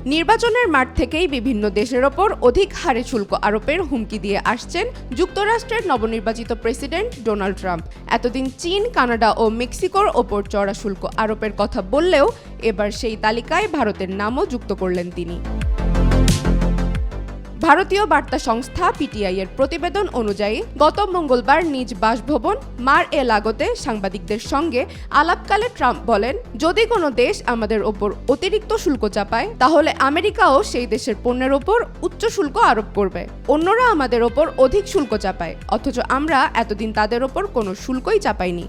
নির্বাচনের মাঠ থেকেই বিভিন্ন দেশের ওপর অধিক হারে শুল্ক আরোপের হুমকি দিয়ে আসছেন যুক্তরাষ্ট্রের নবনির্বাচিত প্রেসিডেন্ট ডোনাল্ড ট্রাম্প। এতদিন চীন, কানাডা ও মেক্সিকোর ওপর চড়া শুল্ক আরোপের কথা বললেও এবার সেই তালিকায় ভারতের নামও যুক্ত করলেন তিনি। ভারতীয় বার্তা সংস্থা পিটিআই এর প্রতিবেদন অনুযায়ী গত মঙ্গলবার নিজ বাসভবন মার-এ-লাগোতে সাংবাদিকদের সঙ্গে আলাপকালে ট্রাম্প বলেন, যদি কোনো দেশ আমাদের ওপর অতিরিক্ত শুল্ক চাপায় তাহলে আমেরিকাও সেই দেশের পণ্যের ওপর উচ্চ শুল্ক আরোপ করবে। অন্যরা আমাদের ওপর অধিক শুল্ক চাপায়, অথচ আমরা এতদিন তাদের ওপর কোনো শুল্কই চাপাইনি।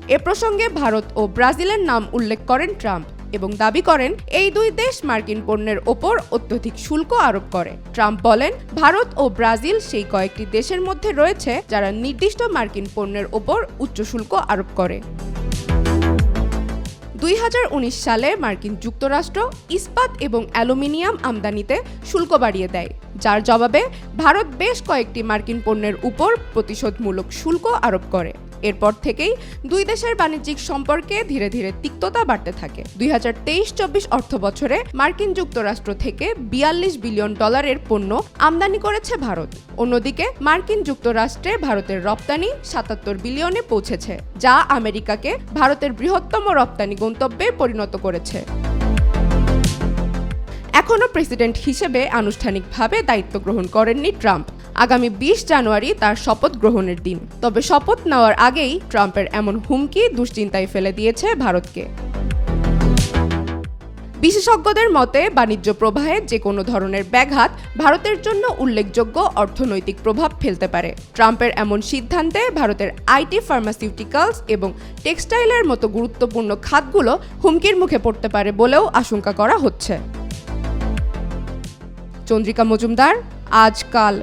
এ প্রসঙ্গে ভারত ও ব্রাজিলের নাম উল্লেখ করেন ট্রাম্প এবং দাবি করেন এই দুই দেশ মার্কিন পণ্যের ওপর অত্যধিক শুল্ক আরোপ করে। ট্রাম্প বলেন, ভারত ও ব্রাজিল সেই কয়েকটি দেশের মধ্যে রয়েছে যারা নির্দিষ্ট মার্কিন পণ্যের ওপর উচ্চ শুল্ক আরোপ করে। 2019 সালে মার্কিন যুক্তরাষ্ট্র ইস্পাত এবং অ্যালুমিনিয়াম আমদানিতে শুল্ক বাড়িয়ে দেয়, যার জবাবে ভারত বেশ কয়েকটি মার্কিন পণ্যের উপর প্রতিশোধমূলক শুল্ক আরোপ করে। এরপর থেকেই দুই দেশের বাণিজ্যিক সম্পর্কে ধীরে ধীরে তিক্ততা বাড়তে থাকে। 2023-24 অর্থবছরে মার্কিন যুক্তরাষ্ট্র থেকে $42 বিলিয়ন পণ্য আমদানি করেছে ভারত। অন্যদিকে মার্কিন যুক্তরাষ্ট্রে ভারতের রপ্তানি 77 বিলিয়নে পৌঁছেছে, যা আমেরিকাকে ভারতের বৃহত্তম রপ্তানি গন্তব্যে পরিণত করেছে। এখনও প্রেসিডেন্ট হিসেবে আনুষ্ঠানিকভাবে দায়িত্ব গ্রহণ করেননি ট্রাম্প। আগামী 20 জানুয়ারি তার শপথ গ্রহণের দিন। তবে শপথ নেওয়ার আগেই ট্রাম্পের এমন হুমকি দুশ্চিন্তায় ফেলে দিয়েছে ভারতকে। বিশেষজ্ঞদের মতে, বাণিজ্য প্রবাহে যে কোনো ধরনের ব্যাঘাত ভারতের জন্য উল্লেখযোগ্য অর্থনৈতিক প্রভাব ফেলতে পারে। ট্রাম্পের এমন সিদ্ধান্তে ভারতের আইটি, ফার্মাসিউটিক্যালস এবং টেক্সটাইলের মতো গুরুত্বপূর্ণ খাতগুলো হুমকির মুখে পড়তে পারে বলেও আশঙ্কা করা হচ্ছে। চন্দ্রিকা মজুমদার, আজকাল।